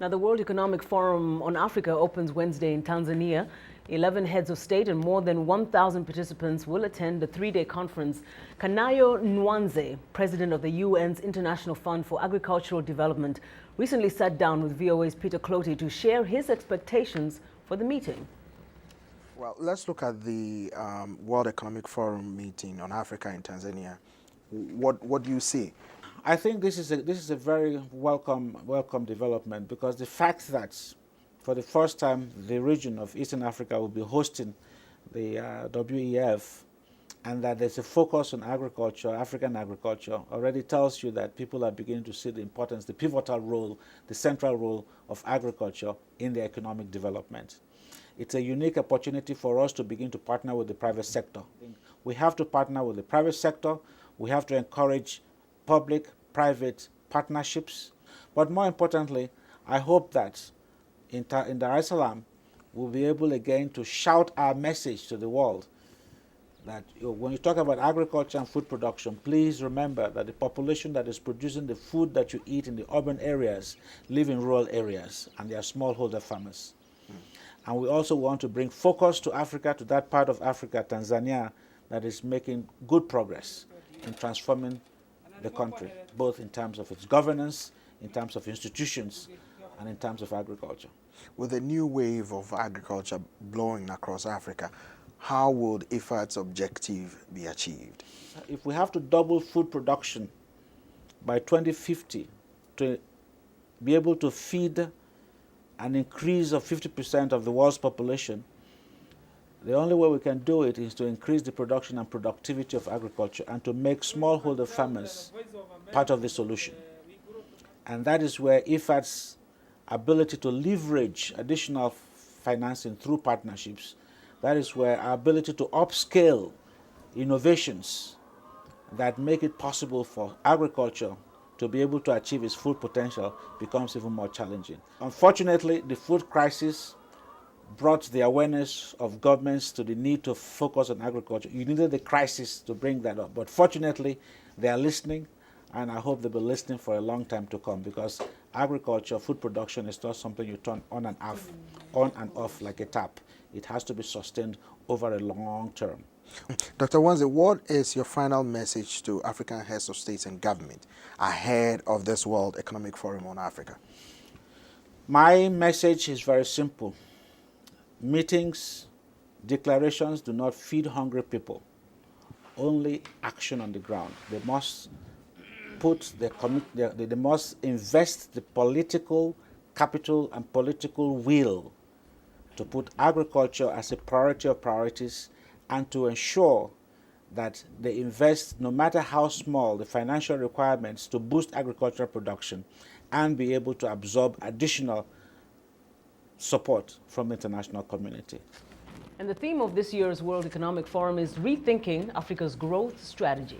Now, the World Economic Forum on Africa opens Wednesday in Tanzania. 11 heads of state and more than 1,000 participants will attend the three-day conference. Kamayo Nwanze, president of the UN's International Fund for Agricultural Development, recently sat down with VOA's Peter Clottey to share his expectations for the meeting. Well, let's look at the World Economic Forum meeting on Africa in Tanzania. What do you see? I think this is a very welcome development, because the fact that for the first time the region of Eastern Africa will be hosting the WEF, and that there's a focus on agriculture, African agriculture, already tells you that people are beginning to see the importance, the pivotal role, the central role of agriculture in the economic development. It's a unique opportunity for us to begin to partner with the private sector. We have to partner with the private sector. We have to encourage public-private partnerships. But more importantly, I hope that in Dar es Salaam, we'll be able again to shout our message to the world that when you talk about agriculture and food production, please remember that the population that is producing the food that you eat in the urban areas live in rural areas, and they are smallholder farmers. And we also want to bring focus to Africa, to that part of Africa, Tanzania, that is making good progress in transforming the country, both in terms of its governance, in terms of institutions, and in terms of agriculture. With a new wave of agriculture blowing across Africa, how would IFAD's objective be achieved? If we have to double food production by 2050 to be able to feed an increase of 50% of the world's population, the only way we can do it is to increase the production and productivity of agriculture and to make smallholder farmers part of the solution. And that is where IFAD's ability to leverage additional financing through partnerships, that is where our ability to upscale innovations that make it possible for agriculture to be able to achieve its full potential becomes even more challenging. Unfortunately, the food crisis brought the awareness of governments to the need to focus on agriculture. You needed the crisis to bring that up. But fortunately, they are listening, and I hope they'll be listening for a long time to come, because agriculture, food production is not something you turn on and off like a tap. It has to be sustained over a long term. Dr. Nwanze, what is your final message to African heads of states and government ahead of this World Economic Forum on Africa? My message is very simple. Meetings, declarations do not feed hungry people. Only action on the ground. They must they must invest the political capital and political will to put agriculture as a priority of priorities, and to ensure that they invest, no matter how small, the financial requirements to boost agricultural production and be able to absorb additional support from the international community. And the theme of this year's World Economic Forum is Rethinking Africa's Growth Strategy.